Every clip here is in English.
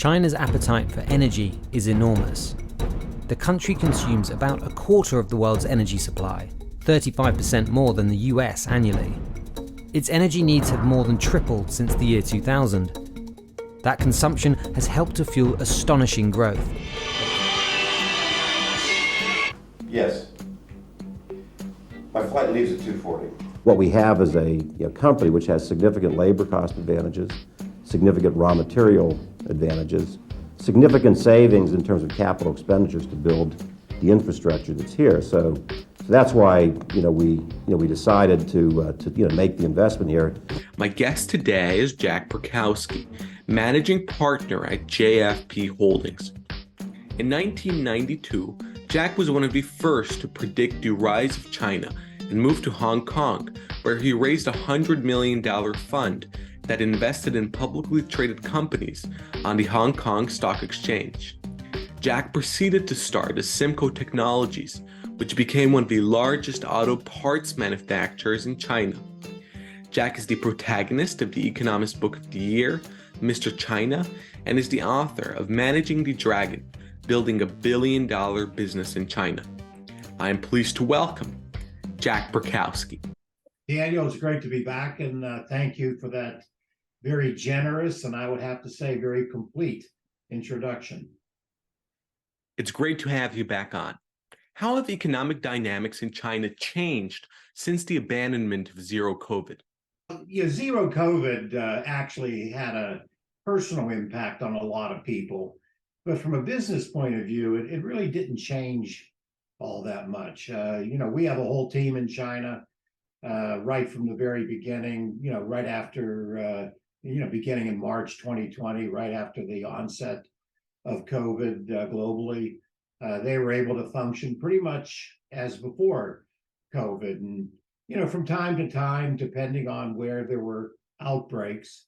China's appetite for energy is enormous. The country consumes about a quarter of the world's energy supply, 35% more than the US annually. Its energy needs have more than tripled since the year 2000. That consumption has helped to fuel astonishing growth. Yes. My flight leaves at 2:40. What we have is a company which has significant labor cost advantages, significant raw material advantages, significant savings in terms of capital expenditures to build the infrastructure that's here. So that's why we decided to make the investment here. My guest today is Jack Perkowski, managing partner at JFP Holdings. In 1992, Jack was one of the first to predict the rise of China and moved to Hong Kong, where he raised a $100 million fund that invested in publicly traded companies on the Hong Kong Stock Exchange. Jack proceeded to start Simco Technologies, which became one of the largest auto parts manufacturers in China. Jack is the protagonist of the Economist Book of the Year, Mr. China, and is the author of Managing the Dragon, Building a Billion-Dollar Business in China. I am pleased to welcome Jack Perkowski. Daniel, it's great to be back, and thank you for that very generous, and I would have to say very complete introduction. It's great to have you back on. How have economic dynamics in China changed since the abandonment of zero COVID? Zero COVID actually had a personal impact on a lot of people, but from a business point of view, it really didn't change all that much. We have a whole team in China right from the very beginning, right after, beginning in March 2020, right after the onset of COVID globally. They were able to function pretty much as before COVID. And, from time to time, depending on where there were outbreaks,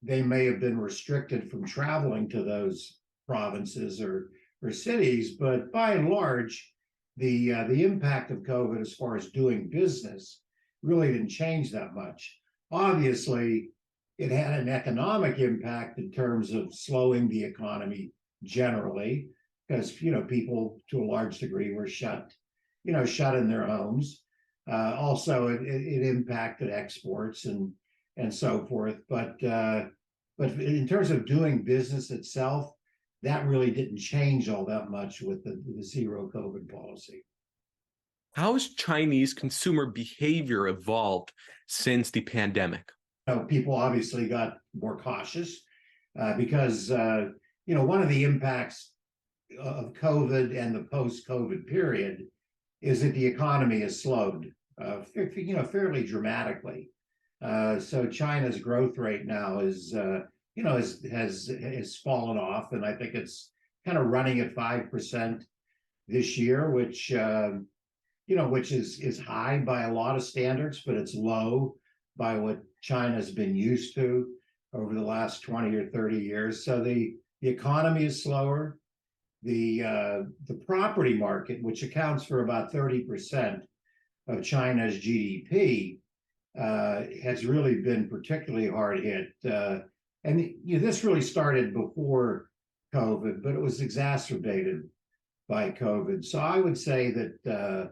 they may have been restricted from traveling to those provinces or cities. But by and large, the impact of COVID as far as doing business really didn't change that much. Obviously, it had an economic impact in terms of slowing the economy generally, because people to a large degree were shut in their homes. Also, it impacted exports and so forth. But in terms of doing business itself, that really didn't change all that much with the zero COVID policy. How has Chinese consumer behavior evolved since the pandemic? People obviously got more cautious because one of the impacts of COVID and the post-COVID period is that the economy has slowed, fairly dramatically. So China's growth rate now is, has fallen off, and I think it's kind of running at 5% this year, which is high by a lot of standards, but it's low by what China's been used to over the last 20 or 30 years. So the economy is slower. The property market, which accounts for about 30% of China's GDP, has really been particularly hard hit. And this really started before COVID, but it was exacerbated by COVID. So I would say that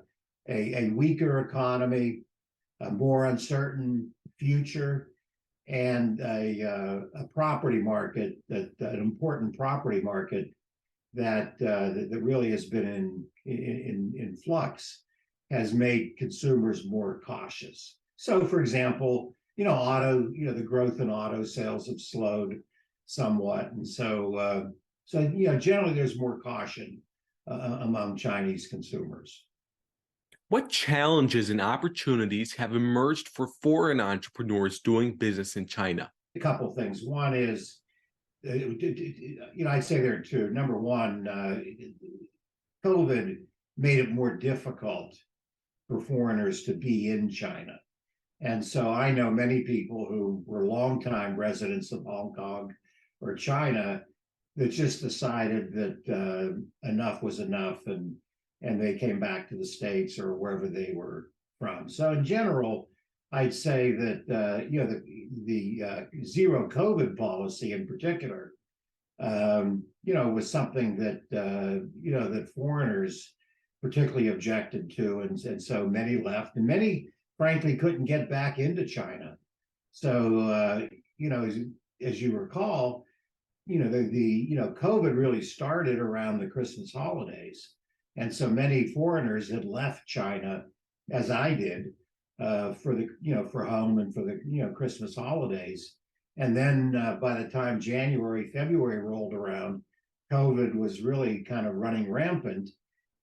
a weaker economy, a more uncertain future, and a property market an important property market that really has been in flux, has made consumers more cautious. So, for example, the growth in auto sales have slowed somewhat, and so generally there's more caution among Chinese consumers. What challenges and opportunities have emerged for foreign entrepreneurs doing business in China? A couple of things. One is, I'd say there are two. Number one, COVID made it more difficult for foreigners to be in China. And so I know many people who were longtime residents of Hong Kong or China that just decided that enough was enough, and they came back to the States or wherever they were from. So in general, I'd say that the zero COVID policy in particular was something that, that foreigners particularly objected to. And so many left, and many, frankly, couldn't get back into China. So, as you recall, COVID really started around the Christmas holidays. And so many foreigners had left China, as I did, for home and for the, Christmas holidays. And then by the time January, February rolled around, COVID was really kind of running rampant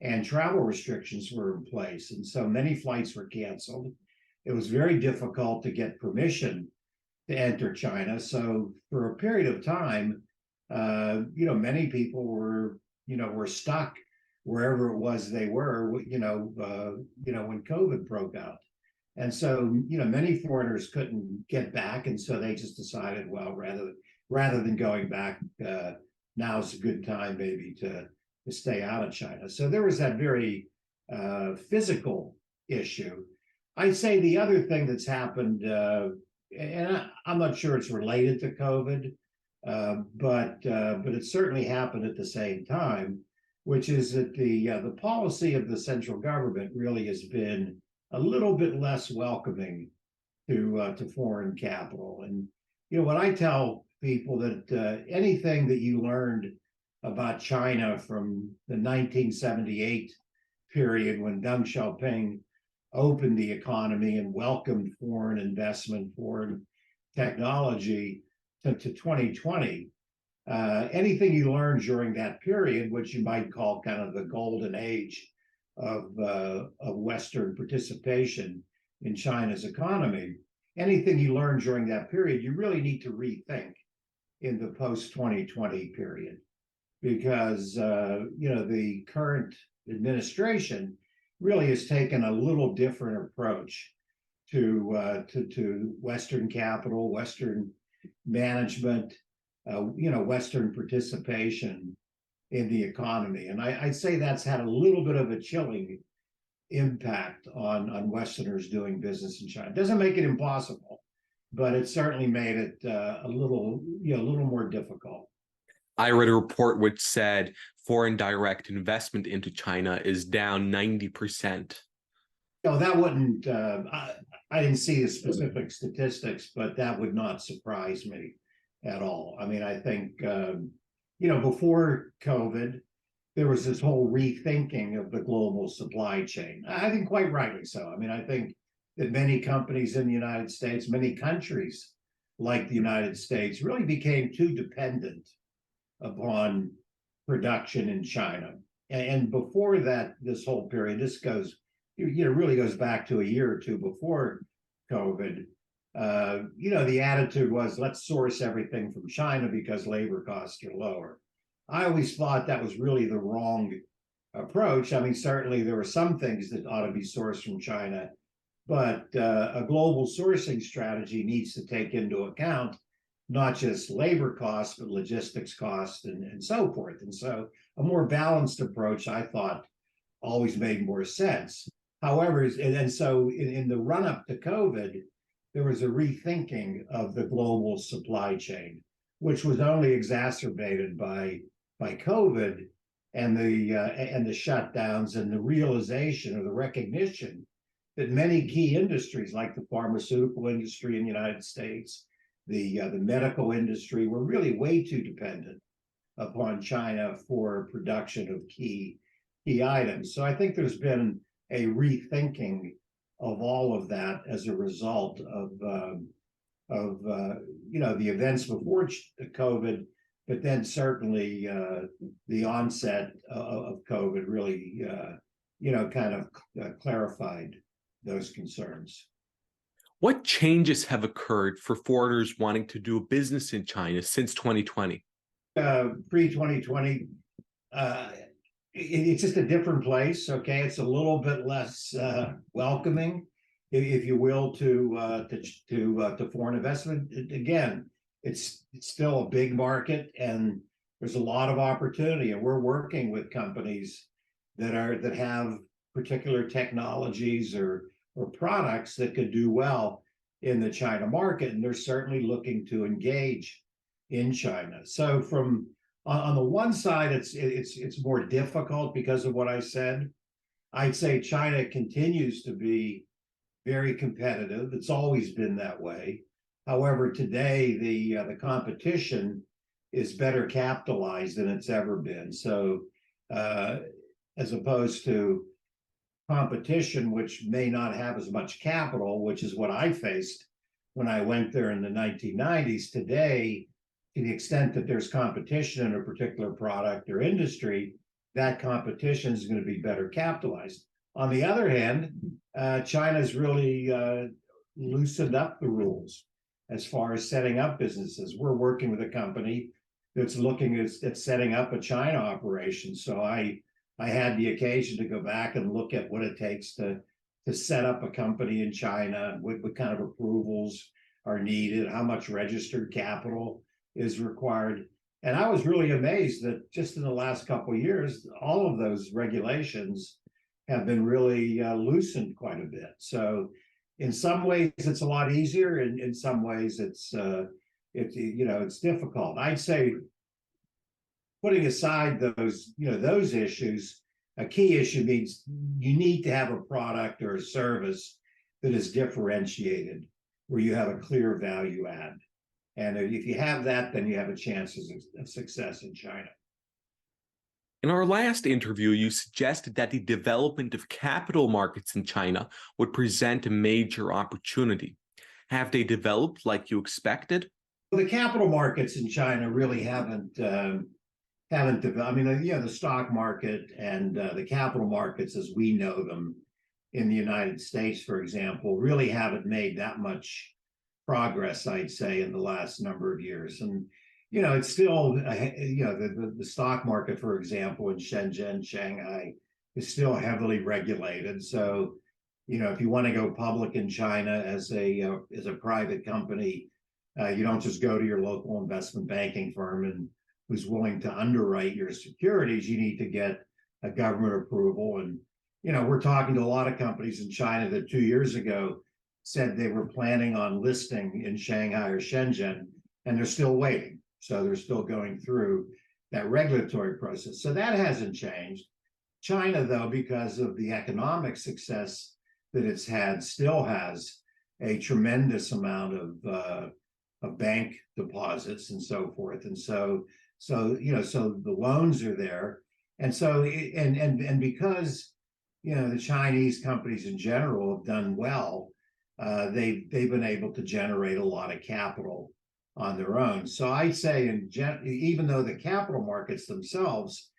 and travel restrictions were in place. And so many flights were canceled. It was very difficult to get permission to enter China. So for a period of time, many people were stuck wherever it was they were, when COVID broke out. And so, many foreigners couldn't get back. And so they just decided, well, rather than going back, now's a good time maybe to stay out of China. So there was that very physical issue. I'd say the other thing that's happened, and I'm not sure it's related to COVID, but it certainly happened at the same time, which is that the policy of the central government really has been a little bit less welcoming to foreign capital. And what I tell people that anything that you learned about China from the 1978 period when Deng Xiaoping opened the economy and welcomed foreign investment, foreign technology to 2020. Anything you learned during that period, which you might call kind of the golden age of Western participation in China's economy, anything you learned during that period, you really need to rethink in the post-2020 period, because the current administration really has taken a little different approach to Western capital, Western management, Western participation in the economy. And I'd say that's had a little bit of a chilling impact on Westerners doing business in China. It doesn't make it impossible, but it certainly made it a little more difficult. I read a report which said foreign direct investment into China is down 90%. No, that wouldn't, I didn't see the specific statistics, but that would not surprise me at all. I mean, I think, before COVID, there was this whole rethinking of the global supply chain. I think quite rightly so. I mean, I think that many companies in the United States, many countries like the United States, really became too dependent upon production in China. And before that, this whole period, this goes, really goes back to a year or two before COVID. The attitude was, let's source everything from China because labor costs are lower. I always thought that was really the wrong approach. I mean, certainly there were some things that ought to be sourced from China, but a global sourcing strategy needs to take into account not just labor costs, but logistics costs and so forth. And so a more balanced approach, I thought, always made more sense. However, and so in the run up to COVID, there was a rethinking of the global supply chain, which was only exacerbated by COVID and the shutdowns and the realization or the recognition that many key industries like the pharmaceutical industry in the United States, the medical industry, were really way too dependent upon China for production of key items. So I think there's been a rethinking of all of that as a result of the events before COVID, but then certainly the onset of COVID really kind of clarified those concerns. What changes have occurred for foreigners wanting to do business in China since 2020? Pre-2020, it's just a different place. Okay, it's a little bit less welcoming, if you will, to foreign investment. Again, it's still a big market, and there's a lot of opportunity. And we're working with companies that have particular technologies or products that could do well in the China market, and they're certainly looking to engage in China. So from On the one side, it's more difficult because of what I said. I'd say China continues to be very competitive. It's always been that way. However, today the competition is better capitalized than it's ever been. So, as opposed to competition, which may not have as much capital, which is what I faced when I went there in the 1990s. Today, to the extent that there's competition in a particular product or industry, that competition is going to be better capitalized. On the other hand, China's really loosened up the rules as far as setting up businesses. We're working with a company that's looking at setting up a China operation. So I had the occasion to go back and look at what it takes to set up a company in China, what kind of approvals are needed, how much registered capital is required. And I was really amazed that just in the last couple of years, all of those regulations have been really loosened quite a bit. So in some ways it's a lot easier, and in some ways it's difficult. I'd say, putting aside those issues, a key issue means you need to have a product or a service that is differentiated, where you have a clear value add. And if you have that, then you have a chance of success in China. In our last interview, you suggested that the development of capital markets in China would present a major opportunity. Have they developed like you expected? Well, the capital markets in China really haven't developed. I mean, the stock market and the capital markets as we know them in the United States, for example, really haven't made that much progress, I'd say, in the last number of years. And it's still, the stock market, for example, in Shenzhen, Shanghai, is still heavily regulated. So, if you want to go public in China as a private company, you don't just go to your local investment banking firm and who's willing to underwrite your securities. You need to get a government approval. And, we're talking to a lot of companies in China that 2 years ago said they were planning on listing in Shanghai or Shenzhen, and they're still waiting. So they're still going through that regulatory process. So that hasn't changed. China, though, because of the economic success that it's had, still has a tremendous amount of bank deposits and so forth. And so the loans are there. And so and because the Chinese companies in general have done well, they've been able to generate a lot of capital on their own. So I'd say, even though the capital markets themselves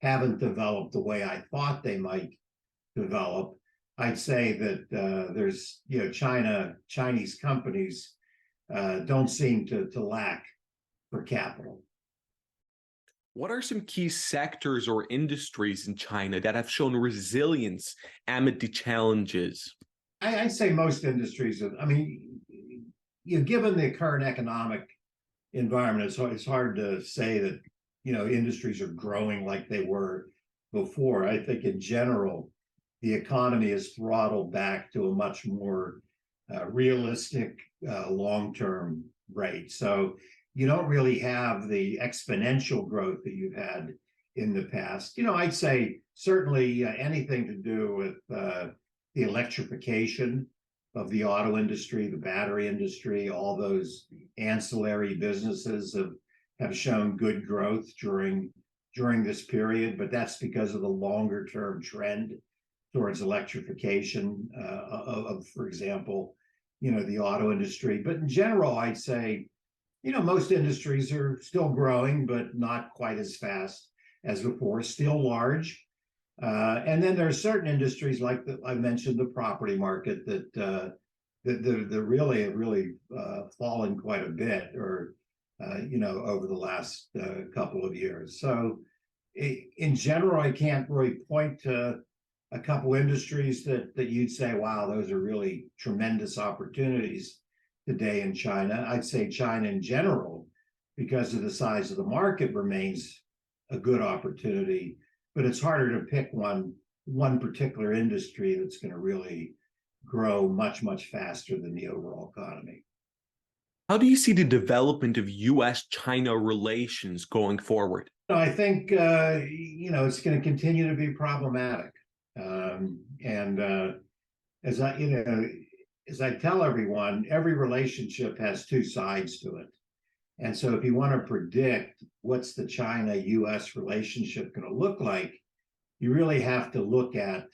haven't developed the way I thought they might develop, I'd say that there's Chinese companies don't seem to lack for capital. What are some key sectors or industries in China that have shown resilience amid the challenges? I'd say most industries. Given the current economic environment, it's hard to say that industries are growing like they were before. I think in general, the economy is throttled back to a much more realistic long-term rate. So you don't really have the exponential growth that you've had in the past. I'd say certainly anything to do with the electrification of the auto industry, the battery industry, all those ancillary businesses have shown good growth during this period, but that's because of the longer term trend towards electrification of, for example, the auto industry. But in general, I'd say, most industries are still growing, but not quite as fast as before, still large. And then there are certain industries, like I mentioned, the property market, that really have fallen quite a bit, or over the last couple of years. So in general, I can't really point to a couple industries that you'd say, wow, those are really tremendous opportunities today in China. I'd say China in general, because of the size of the market, remains a good opportunity, but it's harder to pick one particular industry that's going to really grow much, much faster than the overall economy. How do you see the development of US-China relations going forward? I think it's going to continue to be problematic, and as I tell everyone, every relationship has two sides to it. And so if you want to predict what's the China-US relationship going to look like, you really have to look at,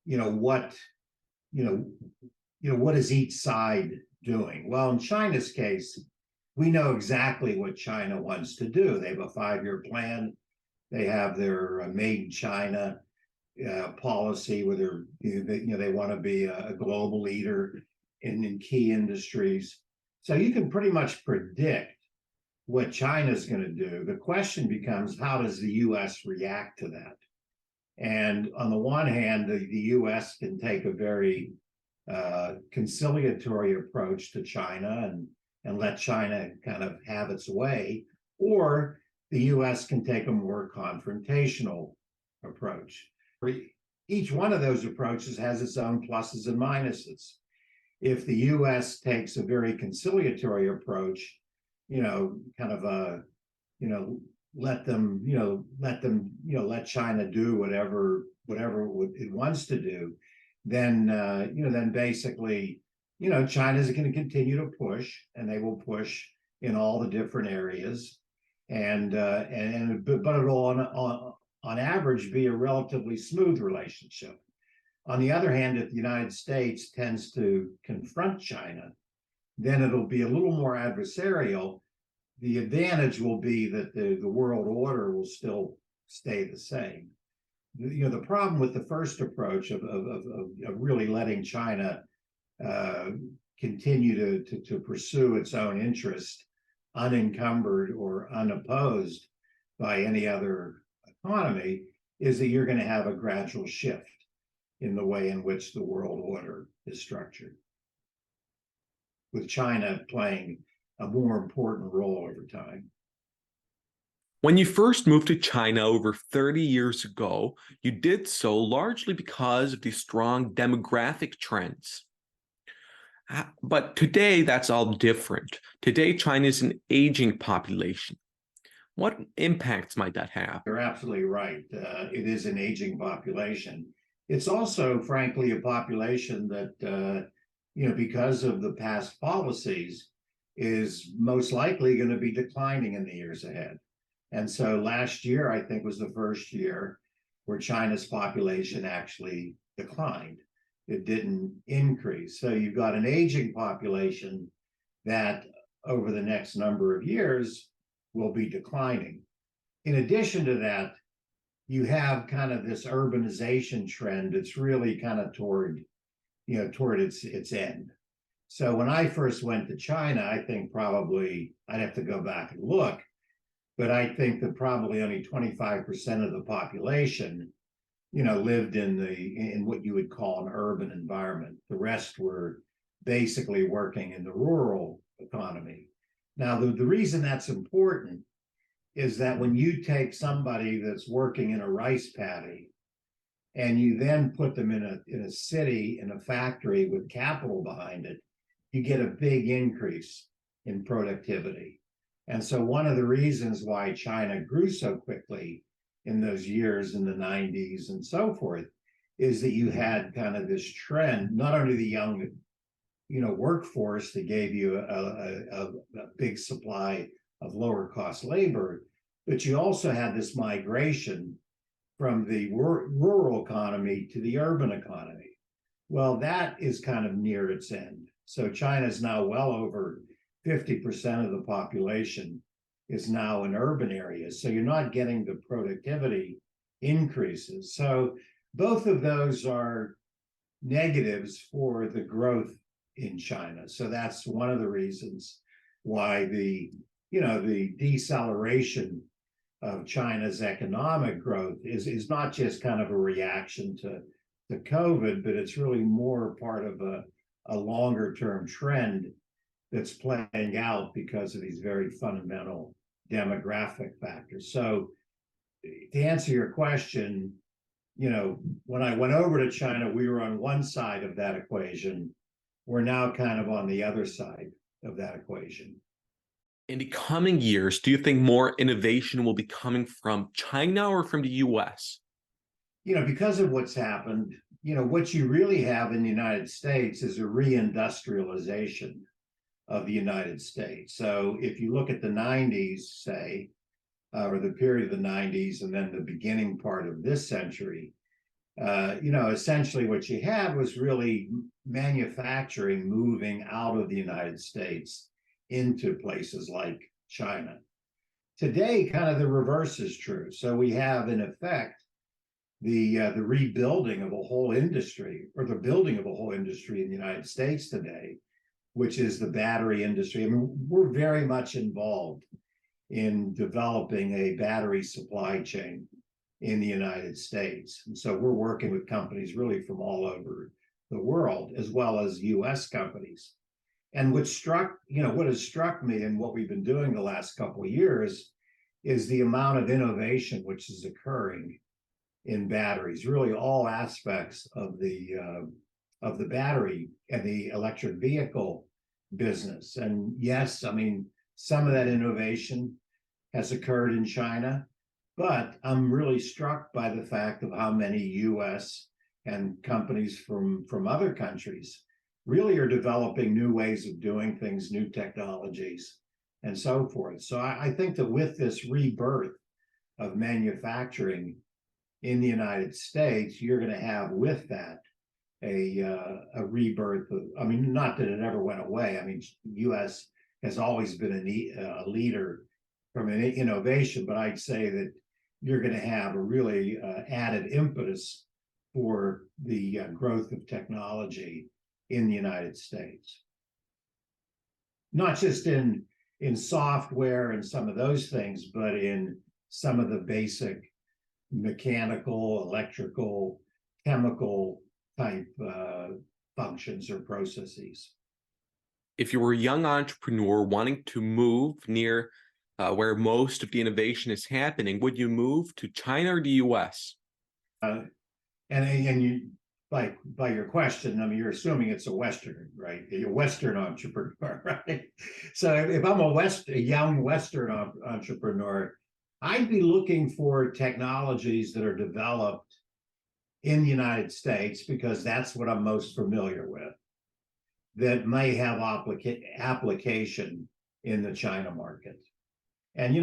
what, what is each side doing? Well, in China's case, we know exactly what China wants to do. They have a 5-year plan. They have their Made in China policy where they want to be a global leader in key industries. So you can pretty much predict what China's going to do. The question becomes, how does the U.S. react to that? And on the one hand, the U.S. can take a very conciliatory approach to China and let China kind of have its way, or the U.S. can take a more confrontational approach. Each one of those approaches has its own pluses and minuses. If the U.S. takes a very conciliatory approach, let China do whatever it wants to do, then basically, China's going to continue to push, and they will push in all the different areas, but it'll on average be a relatively smooth relationship. On the other hand, if the United States tends to confront China, then it'll be a little more adversarial. The advantage will be that the world order will still stay the same. The problem with the first approach of really letting China continue to pursue its own interest, unencumbered or unopposed by any other economy, is that you're going to have a gradual shift in the way in which the world order is structured, with China playing a more important role over time. When you first moved to China over 30 years ago, you did so largely because of the strong demographic trends. But today, that's all different. Today, China is an aging population. What impacts might that have? You're absolutely right. It is an aging population. It's also, frankly, a population that, because of the past policies, is most likely going to be declining in the years ahead. And so last year, I think, was the first year where China's population actually declined. It didn't increase. So you've got an aging population that over the next number of years will be declining. In addition to that, you have kind of this urbanization trend that's really kind of toward its end. So when I first went to China, I think probably, I'd have to go back and look, but I think that probably only 25% of the population, lived in what you would call an urban environment. The rest were basically working in the rural economy. Now, the reason that's important is that when you take somebody that's working in a rice paddy and you then put them in a city, in a factory with capital behind it, you get a big increase in productivity. And so one of the reasons why China grew so quickly in those years in the 90s and so forth is that you had kind of this trend, not only the young, workforce that gave you a big supply of lower cost labor, but you also had this migration from the rural economy to the urban economy. Well, that is kind of near its end. So China is now well over 50% of the population is now in urban areas. So you're not getting the productivity increases. So both of those are negatives for the growth in China. So that's one of the reasons why the deceleration of China's economic growth is not just kind of a reaction to COVID, but it's really more part of a longer term trend that's playing out because of these very fundamental demographic factors. So to answer your question, when I went over to China, we were on one side of that equation. We're now kind of on the other side of that equation. In the coming years, do you think more innovation will be coming from China or from the US? Because of what's happened, what you really have in the United States is a reindustrialization of the United States. So if you look at the 90s, say, or the period of the 90s and then the beginning part of this century, essentially what you had was really manufacturing moving out of the United States into places like China. Today, kind of the reverse is true. So we have, in effect, the rebuilding of a whole industry, or the building of a whole industry in the United States today, which is the battery industry. I mean, we're very much involved in developing a battery supply chain in the United States. And so we're working with companies really from all over the world, as well as US companies. And what has struck me and what we've been doing the last couple of years is the amount of innovation which is occurring in batteries, really all aspects of the battery and the electric vehicle business. And yes, I mean, some of that innovation has occurred in China, but I'm really struck by the fact of how many US and companies from other countries really are developing new ways of doing things, new technologies, and so forth. So I think that with this rebirth of manufacturing in the United States, you're going to have with that a rebirth of, I mean, not that it ever went away. I mean, US has always been a leader from an innovation, but I'd say that you're going to have a really added impetus for the growth of technology in the United States. Not just in software and some of those things, but in some of the basic mechanical, electrical, chemical type functions or processes. If you were a young entrepreneur wanting to move near where most of the innovation is happening, would you move to China or the US? And you, like, by your question, I mean, you're assuming it's a Western, right? A Western entrepreneur, right? So if I'm a young Western entrepreneur, I'd be looking for technologies that are developed in the United States, because that's what I'm most familiar with, that may have application in the China market. And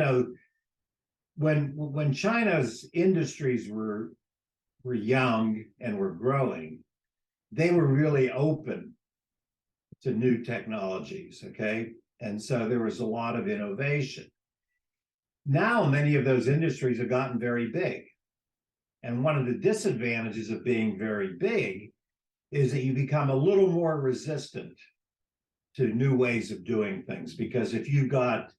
when China's industries were young and were growing, they were really open to new technologies, okay? And so there was a lot of innovation. Now, many of those industries have gotten very big. And one of the disadvantages of being very big is that you become a little more resistant to new ways of doing things. Because if you've got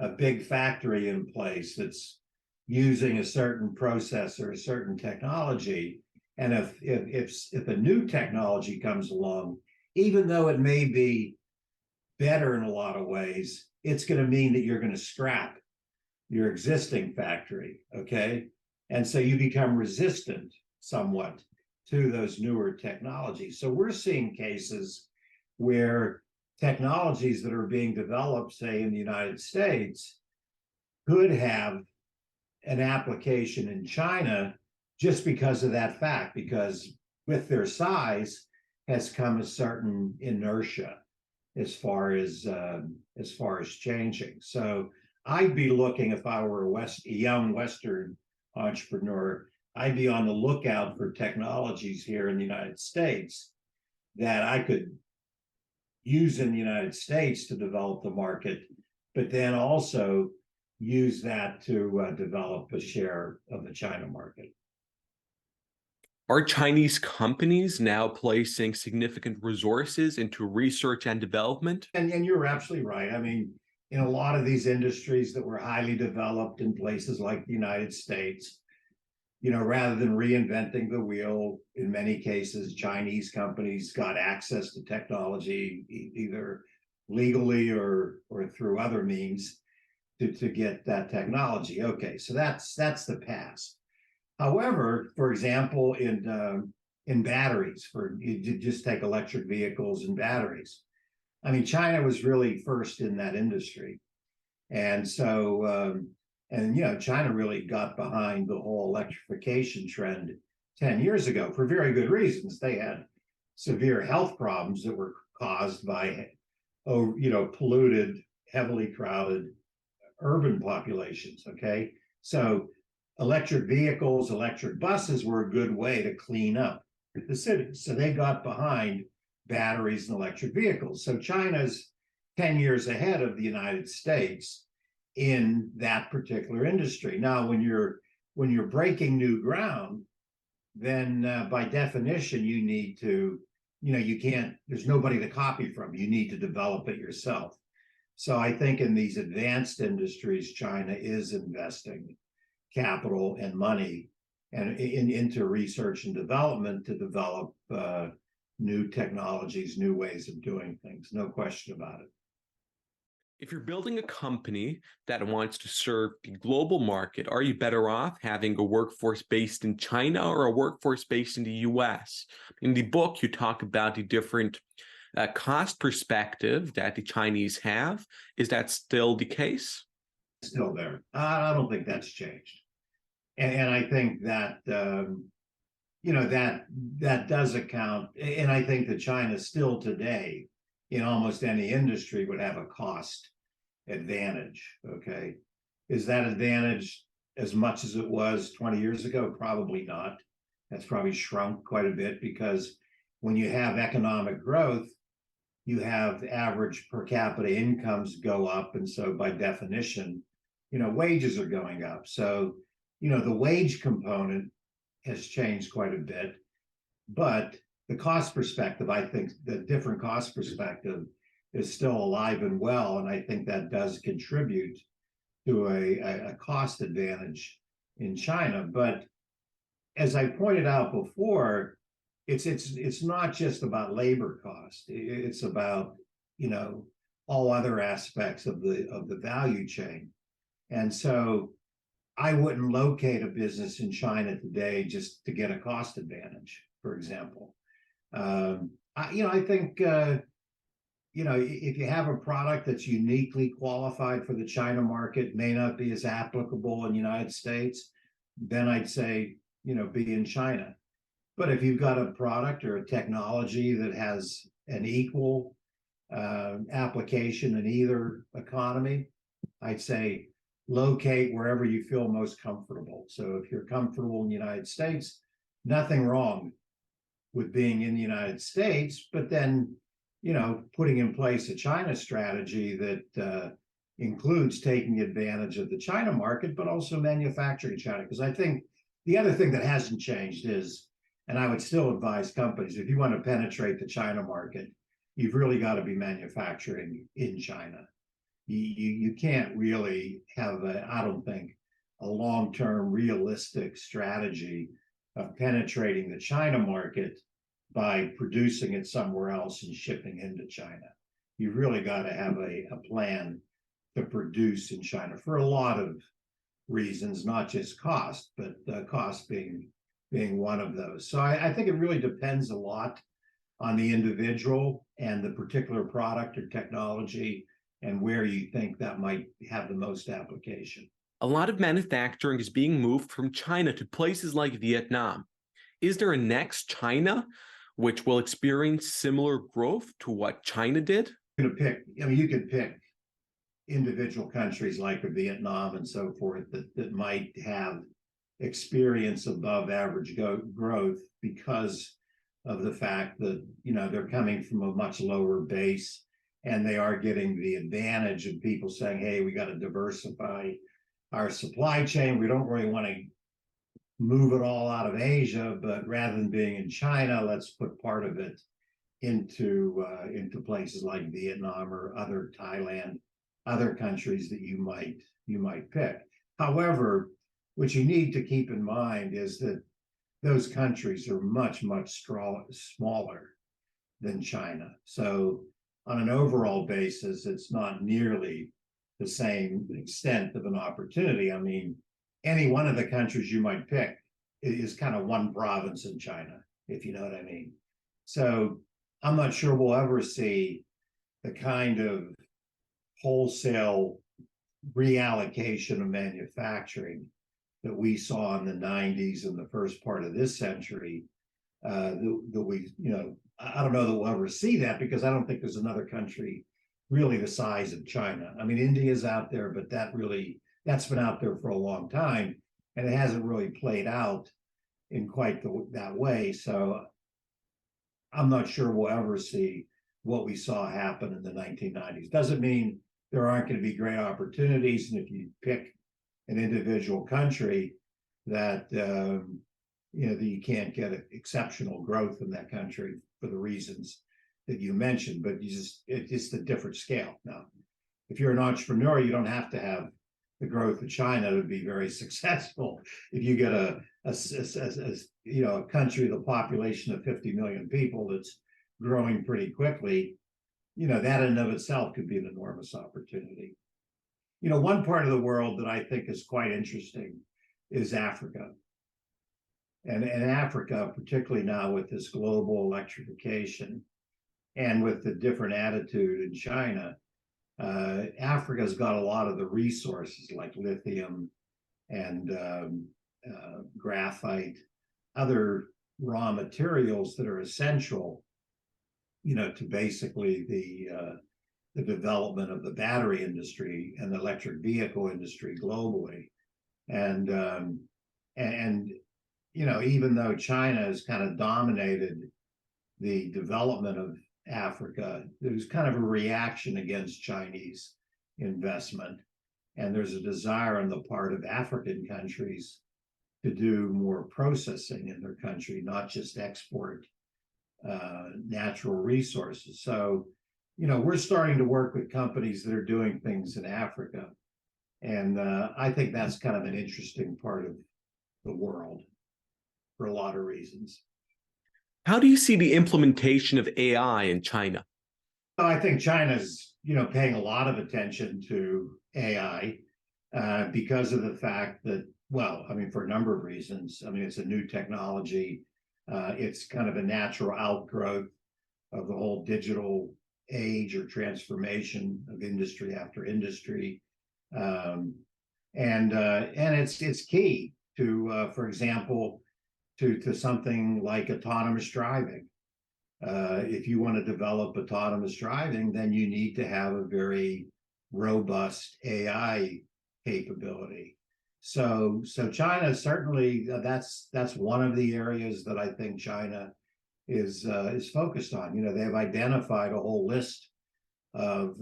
a big factory in place that's using a certain process or a certain technology, and if a new technology comes along, even though it may be better in a lot of ways, it's going to mean that you're going to scrap your existing factory, okay? And so you become resistant somewhat to those newer technologies. So we're seeing cases where technologies that are being developed, say in the United States, could have an application in China just because of that fact, because with their size has come a certain inertia as far as changing. So I'd be looking, if I were a young Western entrepreneur, I'd be on the lookout for technologies here in the United States that I could use in the United States to develop the market, but then also use that to develop a share of the China market. Are Chinese companies now placing significant resources into research and development? And you're absolutely right. I mean, in a lot of these industries that were highly developed in places like the United States, rather than reinventing the wheel, in many cases, Chinese companies got access to technology, either legally or through other means to get that technology. Okay, so that's the past. However, for example, in batteries, you just take electric vehicles and batteries. I mean, China was really first in that industry. And so, China really got behind the whole electrification trend 10 years ago for very good reasons. They had severe health problems that were caused by, polluted, heavily crowded urban populations. Okay. So electric vehicles, electric buses were a good way to clean up the cities. So they got behind batteries and electric vehicles. So China's 10 years ahead of the United States in that particular industry. Now, when you're breaking new ground, then by definition, you need to, you can't, there's nobody to copy from. You need to develop it yourself. So I think in these advanced industries, China is investing capital and money and into research and development to develop new technologies, new ways of doing things. No question about it. If you're building a company that wants to serve the global market, are you better off having a workforce based in China or a workforce based in the US? In the book, you talk about the different cost perspective that the Chinese have. Is that still the case? Still there. I don't think that's changed. And I think that, that does account. And I think that China still today, in almost any industry, would have a cost advantage. Okay. Is that advantage as much as it was 20 years ago? Probably not. That's probably shrunk quite a bit because when you have economic growth, you have average per capita incomes go up. And so by definition, wages are going up. So, the wage component has changed quite a bit, but the cost perspective, I think the different cost perspective is still alive and well. And I think that does contribute to a cost advantage in China. But as I pointed out before, it's not just about labor cost. It's about, all other aspects of the value chain. And so I wouldn't locate a business in China today just to get a cost advantage, for example. I think, if you have a product that's uniquely qualified for the China market, may not be as applicable in the United States, then I'd say, be in China. But if you've got a product or a technology that has an equal application in either economy, I'd say locate wherever you feel most comfortable. So if you're comfortable in the United States, nothing wrong with being in the United States, but then, putting in place a China strategy that includes taking advantage of the China market, but also manufacturing China. Because I think the other thing that hasn't changed is, and I would still advise companies, if you want to penetrate the China market, you've really got to be manufacturing in China. You can't really have, I don't think, a long-term realistic strategy of penetrating the China market by producing it somewhere else and shipping into China. You've really got to have a plan to produce in China for a lot of reasons, not just cost, but cost being one of those. So I think it really depends a lot on the individual and the particular product or technology and where you think that might have the most application. A lot of manufacturing is being moved from China to places like Vietnam. Is there a next China which will experience similar growth to what China did? You could pick individual countries like Vietnam and so forth that might have experience above average growth because of the fact that, they're coming from a much lower base and they are getting the advantage of people saying, hey, we got to diversify our supply chain. We don't really want to move it all out of Asia, but rather than being in China, let's put part of it into places like Vietnam or other Thailand, other countries that you might pick. However, what you need to keep in mind is that those countries are much, much smaller than China. So on an overall basis, it's not nearly the same extent of an opportunity. I mean, any one of the countries you might pick is kind of one province in China, if you know what I mean. So I'm not sure we'll ever see the kind of wholesale reallocation of manufacturing that we saw in the 90s and the first part of this century, that we, I don't know that we'll ever see that, because I don't think there's another country really the size of China. I mean, India's out there, but that's been out there for a long time, and it hasn't really played out in quite that way. So I'm not sure we'll ever see what we saw happen in the 1990s. Doesn't mean there aren't going to be great opportunities, and if you pick an individual country that that you can't get exceptional growth in that country for the reasons that you mentioned, but it's just a different scale. Now, if you're an entrepreneur, you don't have to have the growth of China to be very successful. If you get a country with a population of 50 million people that's growing pretty quickly, that in and of itself could be an enormous opportunity. One part of the world that I think is quite interesting is Africa. And Africa, particularly now with this global electrification and with the different attitude in China, Africa's got a lot of the resources like lithium and graphite, other raw materials that are essential, to basically the development of the battery industry and the electric vehicle industry globally. And even though China has kind of dominated the development of Africa, there's kind of a reaction against Chinese investment. And there's a desire on the part of African countries to do more processing in their country, not just export natural resources. So, we're starting to work with companies that are doing things in Africa. And I think that's kind of an interesting part of the world for a lot of reasons. How do you see the implementation of AI in China? I think China's, paying a lot of attention to AI because of the fact that, for a number of reasons. It's a new technology. It's kind of a natural outgrowth of the whole digital age or transformation of industry after industry. And it's key to, for example, to something like autonomous driving. If you want to develop autonomous driving, then you need to have a very robust AI capability. So China certainly, that's one of the areas that I think China is focused on. They've identified a whole list of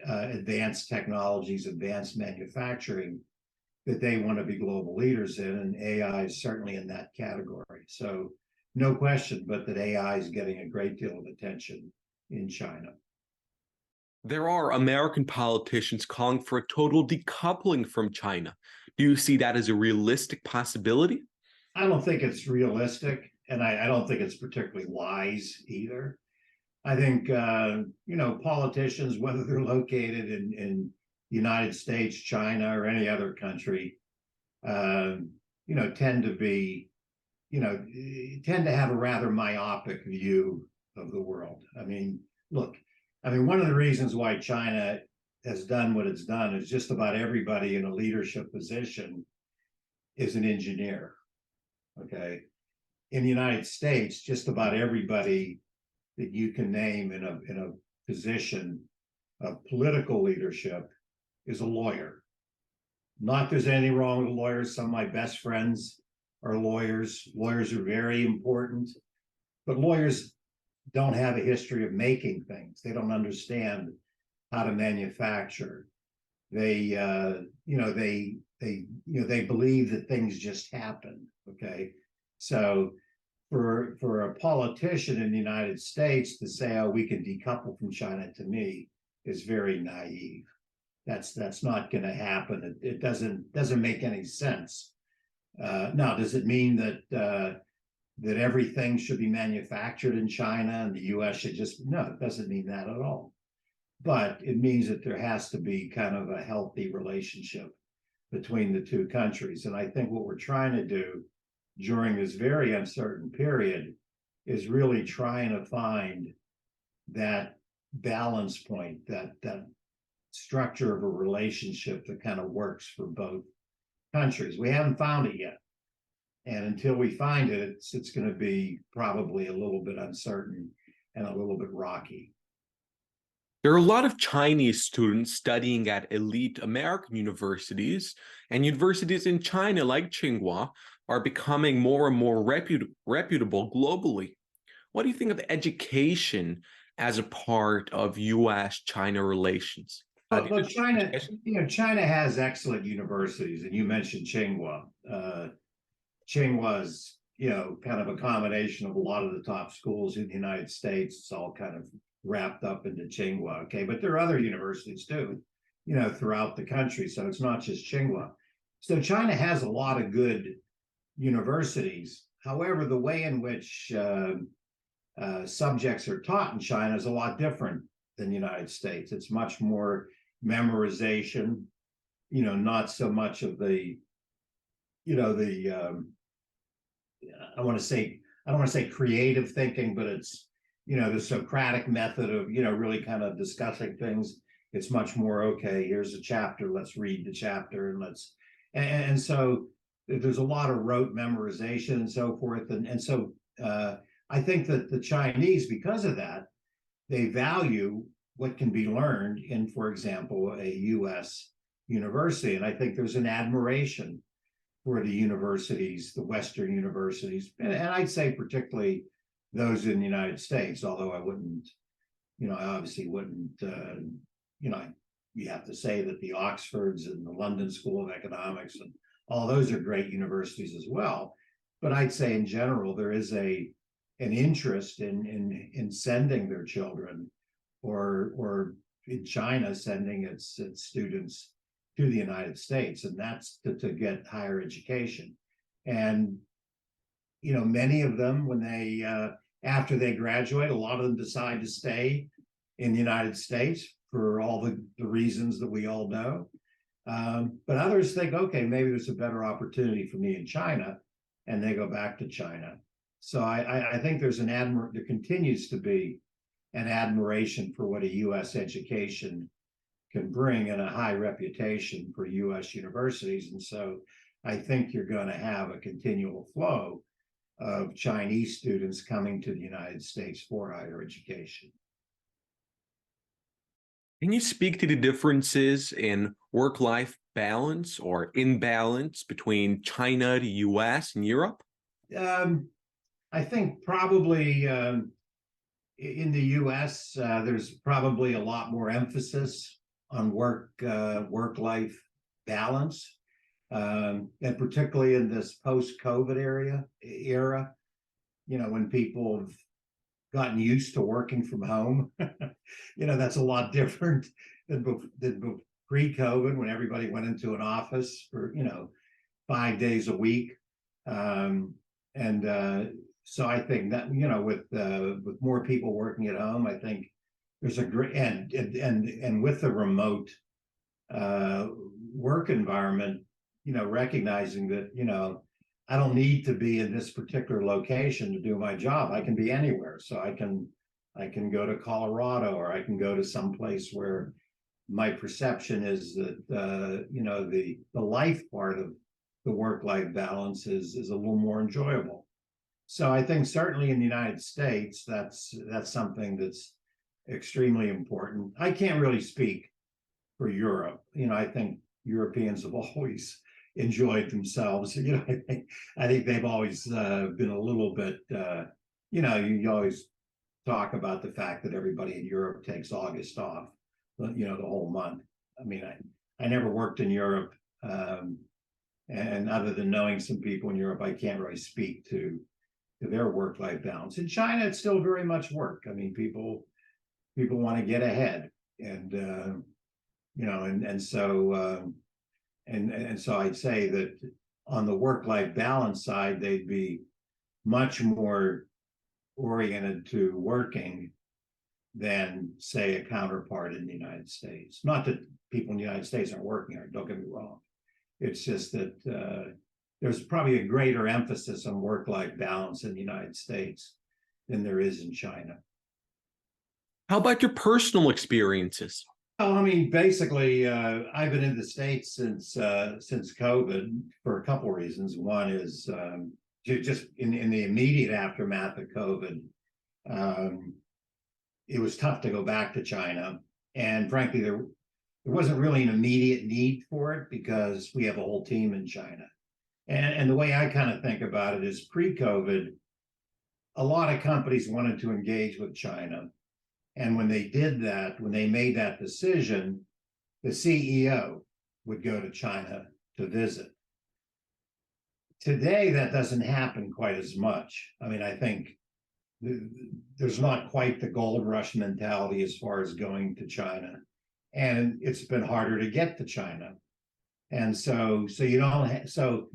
advanced technologies, advanced manufacturing that they want to be global leaders in, and AI is certainly in that category. So no question, but that AI is getting a great deal of attention in China. There are American politicians calling for a total decoupling from China. Do you see that as a realistic possibility? I don't think it's realistic, and I don't think it's particularly wise either. I think, politicians, whether they're located in the United States, China, or any other country, tend to have a rather myopic view of the world. One of the reasons why China has done what it's done is just about everybody in a leadership position is an engineer. Okay. In the United States, just about everybody that you can name in a position of political leadership is a lawyer. Not there's anything wrong with lawyers. Some of my best friends are lawyers. Lawyers are very important, but lawyers don't have a history of making things. They don't understand how to manufacture. They believe that things just happen. Okay, so for a politician in the United States to say, "Oh, we can decouple from China," to me is very naive. That's not going to happen. It doesn't make any sense. Now, does it mean that everything should be manufactured in China and the U.S. should just? No, it doesn't mean that at all. But it means that there has to be kind of a healthy relationship between the two countries. And I think what we're trying to do during this very uncertain period is really trying to find that balance point, that structure of a relationship that kind of works for both countries. We haven't found it yet. And until we find it, it's going to be probably a little bit uncertain and a little bit rocky. There are a lot of Chinese students studying at elite American universities, and universities in China, like Tsinghua, are becoming more and more reputable globally. What do you think of education as a part of U.S.-China relations? Well, China has excellent universities, and you mentioned Tsinghua. Tsinghua kind of a combination of a lot of the top schools in the United States. It's all kind of wrapped up into Tsinghua, okay? But there are other universities too, throughout the country. So it's not just Tsinghua. So China has a lot of good universities. However, the way in which subjects are taught in China is a lot different than the United States. It's much more memorization, not so much of the, I don't want to say creative thinking, but it's, the Socratic method of, really kind of discussing things. It's much more, okay, here's a chapter, let's read the chapter and so there's a lot of rote memorization and so forth. And so I think that the Chinese, because of that, they value what can be learned in, for example, a U.S. university. And I think there's an admiration for the universities, the Western universities, and I'd say particularly those in the United States, although I wouldn't, I obviously wouldn't, you have to say that the Oxfords and the London School of Economics and all those are great universities as well. But I'd say in general, there is an interest in sending their children or in China sending its students to the United States, and that's to get higher education. And many of them, when they after they graduate, a lot of them decide to stay in the United States for all the reasons that we all know. But others think, okay, maybe there's a better opportunity for me in China, and they go back to China. So I think there continues to be an admiration for what a U.S. education can bring and a high reputation for U.S. universities. And so I think you're going to have a continual flow of Chinese students coming to the United States for higher education. Can you speak to the differences in work-life balance or imbalance between China, the U.S., and Europe? I think probably in the U.S., there's probably a lot more emphasis on work-life balance, and particularly in this post-COVID era, when people have gotten used to working from home, that's a lot different than pre-COVID when everybody went into an office for 5 days a week, so I think that with more people working at home, I think there's a great and with the remote work environment, recognizing that I don't need to be in this particular location to do my job. I can be anywhere, so I can go to Colorado, or I can go to some place where my perception is that the life part of the work-life balance is a little more enjoyable. So I think certainly in the United States, that's something that's extremely important. I can't really speak for Europe. I think Europeans have always enjoyed themselves. I think they've always been a little bit, you always talk about the fact that everybody in Europe takes August off, the whole month. I mean, I never worked in Europe, and other than knowing some people in Europe, I can't really speak to their work-life balance. In China, it's still very much work. I mean, people want to get ahead, and so I'd say that on the work-life balance side, they'd be much more oriented to working than, say, a counterpart in the United States. Not that people in the United States aren't working hard, don't get me wrong. It's just that there's probably a greater emphasis on work-life balance in the United States than there is in China. How about your personal experiences? Oh, I mean, basically, I've been in the States since COVID for a couple of reasons. One is just in the immediate aftermath of COVID, um, it was tough to go back to China, and frankly, there wasn't really an immediate need for it because we have a whole team in China. And the way I kind of think about it is pre-COVID, a lot of companies wanted to engage with China. And when they did that, when they made that decision, the CEO would go to China to visit. Today, that doesn't happen quite as much. I mean, I think there's not quite the gold rush mentality as far as going to China. And it's been harder to get to China. And so you don't, so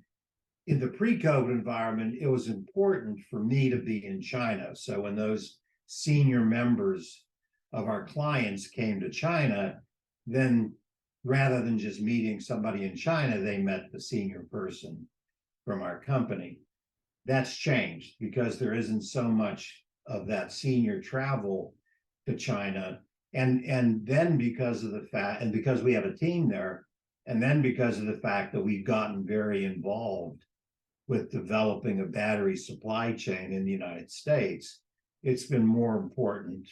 in the pre-COVID environment, it was important for me to be in China. So when those senior members of our clients came to China, then rather than just meeting somebody in China, they met the senior person from our company. That's changed because there isn't so much of that senior travel to China. And then because of the fact, and because we have a team there, and then because of the fact that we've gotten very involved with developing a battery supply chain in the United States, it's been more important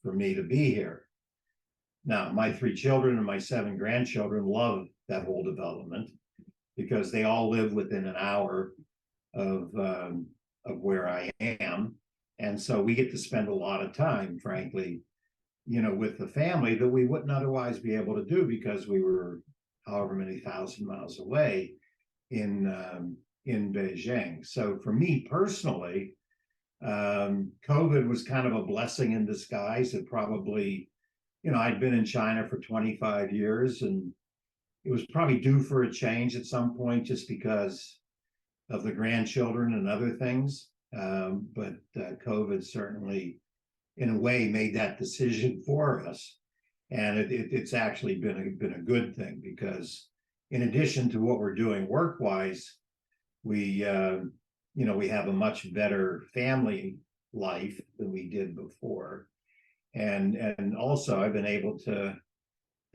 for me to be here. Now, my 3 children and my 7 grandchildren love that whole development because they all live within an hour of where I am. And so we get to spend a lot of time, frankly, with the family that we wouldn't otherwise be able to do because we were however many thousand miles away in Beijing. So for me personally, COVID was kind of a blessing in disguise. It probably, I'd been in China for 25 years and it was probably due for a change at some point just because of the grandchildren and other things. But COVID certainly, in a way, made that decision for us. And it's actually been a good thing because in addition to what we're doing work-wise, we have a much better family life than we did before. And also I've been able to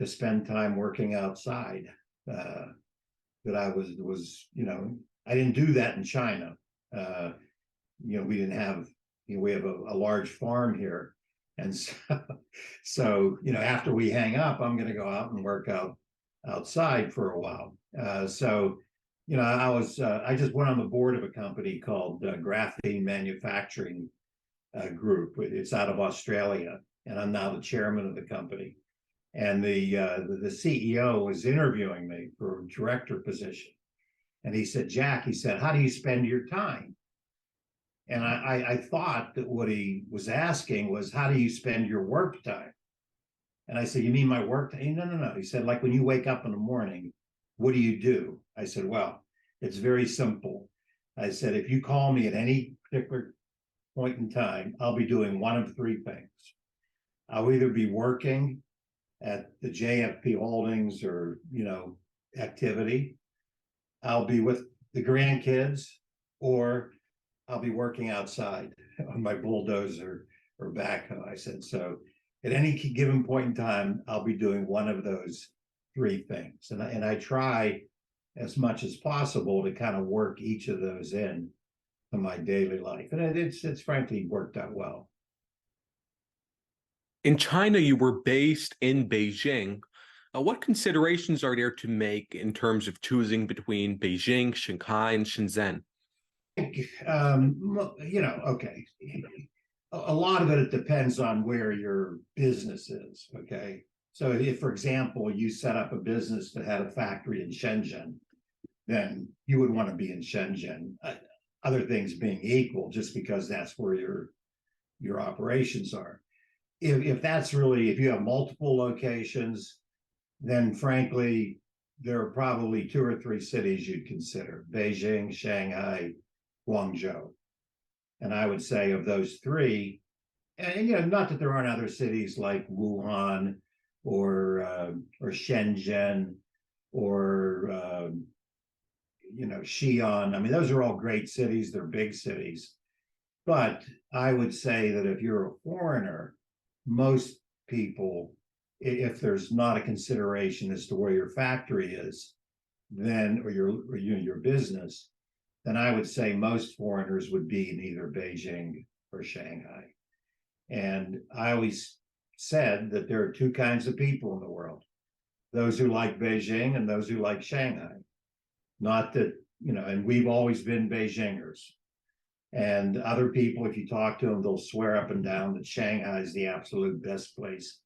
spend time working outside. That I was I didn't do that in China. We didn't have we have a large farm here, and so after we hang up, I'm going to go out and work outside for a while. I just went on the board of a company called Graphene Manufacturing Group. It's out of Australia, and I'm now the chairman of the company. And the CEO was interviewing me for a director position. And he said, Jack, how do you spend your time? And I thought that what he was asking was, how do you spend your work time? And I said, you mean my work time? No. He said, like when you wake up in the morning, what do you do? I said, well, it's very simple. I said, if you call me at any particular point in time, I'll be doing one of 3 things. I'll either be working at the JFP Holdings or, activity. I'll be with the grandkids, or I'll be working outside on my bulldozer or backhoe. I said, so at any given point in time, I'll be doing one of those 3 things. And I try as much as possible to kind of work each of those in to my daily life. And it's frankly worked out well. In China, you were based in Beijing. What considerations are there to make in terms of choosing between Beijing, Shanghai, and Shenzhen? Okay. A lot of it depends on where your business is, okay? So if, for example, you set up a business that had a factory in Shenzhen, then you would want to be in Shenzhen. Other things being equal, just because that's where your operations are. If you have multiple locations, then frankly, there are probably 2 or 3 cities you'd consider: Beijing, Shanghai, Guangzhou. And I would say of those 3, and not that there aren't other cities like Wuhan or Shenzhen or Xi'an. I mean, those are all great cities. They're big cities. But I would say that if you're a foreigner, most people if there's not a consideration as to where your factory is, then your business, then I would say most foreigners would be in either Beijing or Shanghai. And I always said that there are two kinds of people in the world: those who like Beijing and those who like Shanghai. Not that, and we've always been Beijingers. And other people, if you talk to them, they'll swear up and down that Shanghai is the absolute best place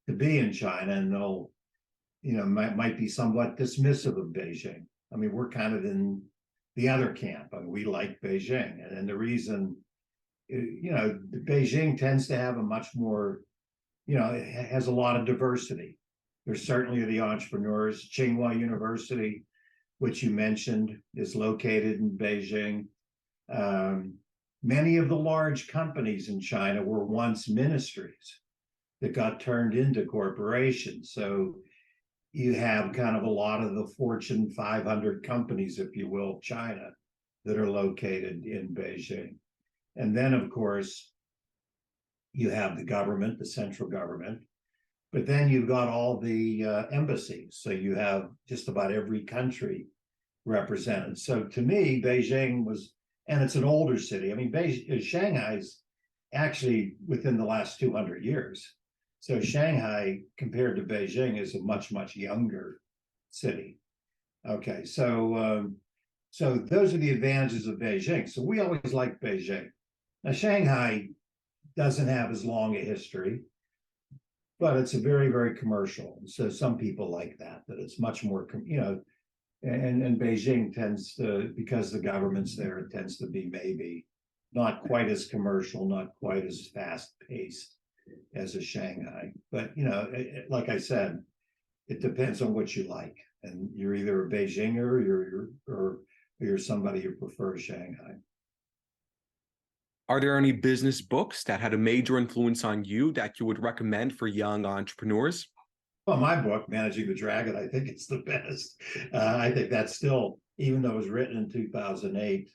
to be in China, and they'll, might be somewhat dismissive of Beijing. I mean, we're kind of in the other camp. I mean, we like Beijing, and the reason, Beijing tends to have a much more, it has a lot of diversity. There's certainly the entrepreneurs. Tsinghua University, which you mentioned, is located in Beijing. Many of the large companies in China were once ministries that got turned into corporations. So you have kind of a lot of the Fortune 500 companies, if you will, China, that are located in Beijing. And then, of course, you have the government, the central government, but then you've got all the embassies. So you have just about every country represented. So to me, Beijing was, and it's an older city. I mean, Shanghai's actually within the last 200 years. So Shanghai, compared to Beijing, is a much, much younger city. Okay, so those are the advantages of Beijing. So we always like Beijing. Now, Shanghai doesn't have as long a history, but it's a very, very commercial. So some people like that it's much more, and Beijing tends to, because the government's there, it tends to be maybe not quite as commercial, not quite as fast paced as a Shanghai. But, like I said, it depends on what you like. And you're either a Beijinger or you're somebody who prefers Shanghai. Are there any business books that had a major influence on you that you would recommend for young entrepreneurs? Well, my book, Managing the Dragon, I think it's the best. I think that's still, even though it was written in 2008,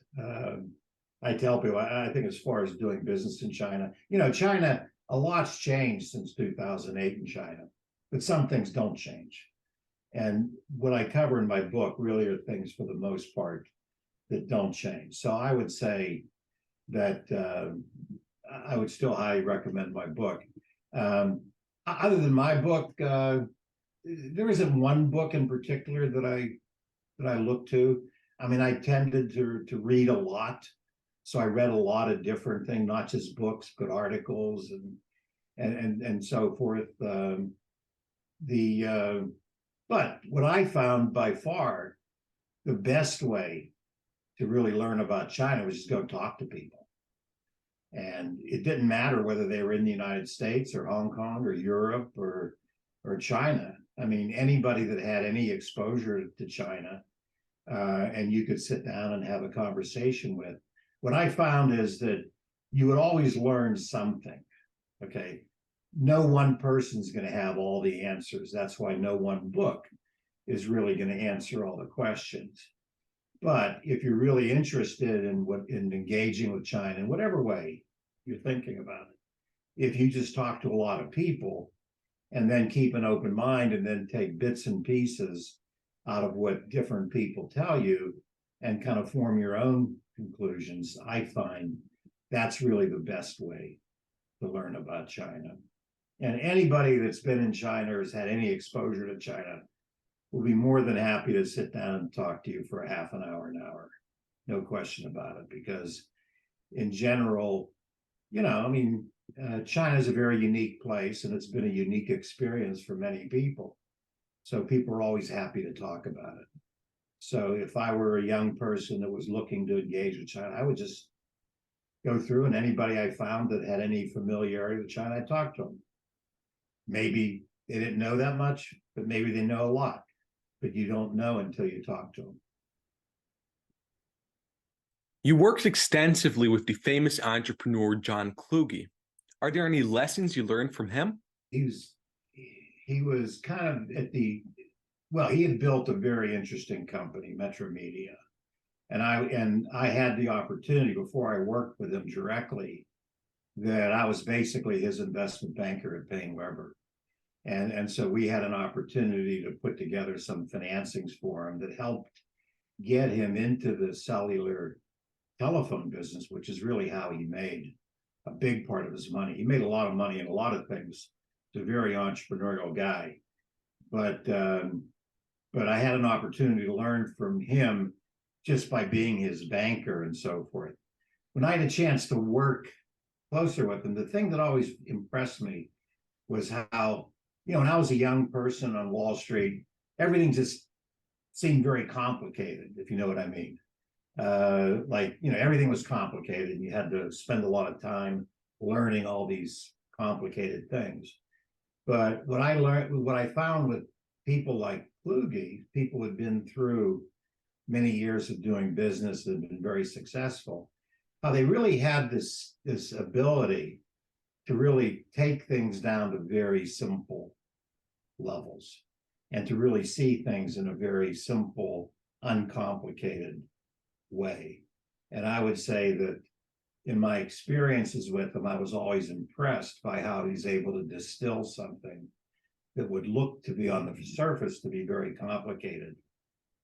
I tell people, I think as far as doing business in China, China, a lot's changed since 2008 in China, but some things don't change. And what I cover in my book really are things, for the most part, that don't change. So I would say that I would still highly recommend my book. Other than my book, there isn't one book in particular that I look to. I mean, I tended to read a lot, so I read a lot of different things, not just books, but articles and so forth. But what I found by far the best way to really learn about China was just go talk to people. And it didn't matter whether they were in the United States or Hong Kong or Europe or China. I mean, anybody that had any exposure to China, and you could sit down and have a conversation with. What I found is that you would always learn something, okay? No one person's going to have all the answers. That's why no one book is really going to answer all the questions. But if you're really interested in engaging with China in whatever way you're thinking about it, if you just talk to a lot of people and then keep an open mind and then take bits and pieces out of what different people tell you and kind of form your own conclusions, I find that's really the best way to learn about China. And anybody that's been in China or has had any exposure to China will be more than happy to sit down and talk to you for a half an hour. No question about it, because in general, China is a very unique place and it's been a unique experience for many people. So people are always happy to talk about it. So if I were a young person that was looking to engage with China, I would just go through, and anybody I found that had any familiarity with China, I'd talk to them. Maybe they didn't know that much, but maybe they know a lot. But you don't know until you talk to them. You worked extensively with the famous entrepreneur John Kluge. Are there any lessons you learned from him? He was kind of he had built a very interesting company, Metro Media. And I had the opportunity before I worked with him directly that I was basically his investment banker at Payne Weber. And so we had an opportunity to put together some financings for him that helped get him into the cellular telephone business, which is really how he made a big part of his money. He made a lot of money in a lot of things. He's a very entrepreneurial guy. But I had an opportunity to learn from him just by being his banker and so forth. When I had a chance to work closer with him, the thing that always impressed me was how, when I was a young person on Wall Street, everything just seemed very complicated, if you know what I mean. Everything was complicated and you had to spend a lot of time learning all these complicated things. But what I found with people like Kluge, people who had been through many years of doing business and been very successful, how they really had this ability to really take things down to very simple levels and to really see things in a very simple, uncomplicated way. And I would say that in my experiences with him, I was always impressed by how he's able to distill something that would look to be on the surface to be very complicated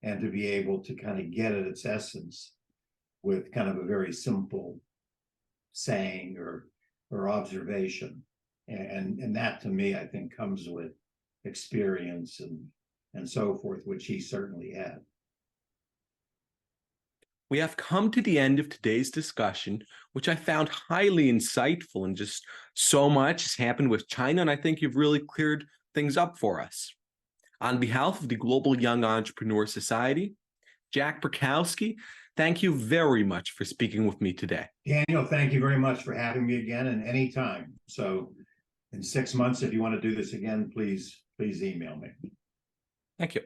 and to be able to kind of get at its essence with kind of a very simple saying or observation. And that to me, I think, comes with experience and so forth, which he certainly had. We have come to the end of today's discussion, which I found highly insightful, and just so much has happened with China, and I think you've really cleared things up for us. On behalf of the Global Young Entrepreneur Society, Jack Perkowski, thank you very much for speaking with me today. Daniel, thank you very much for having me again, and anytime. So in 6 months, if you want to do this again, please email me. Thank you.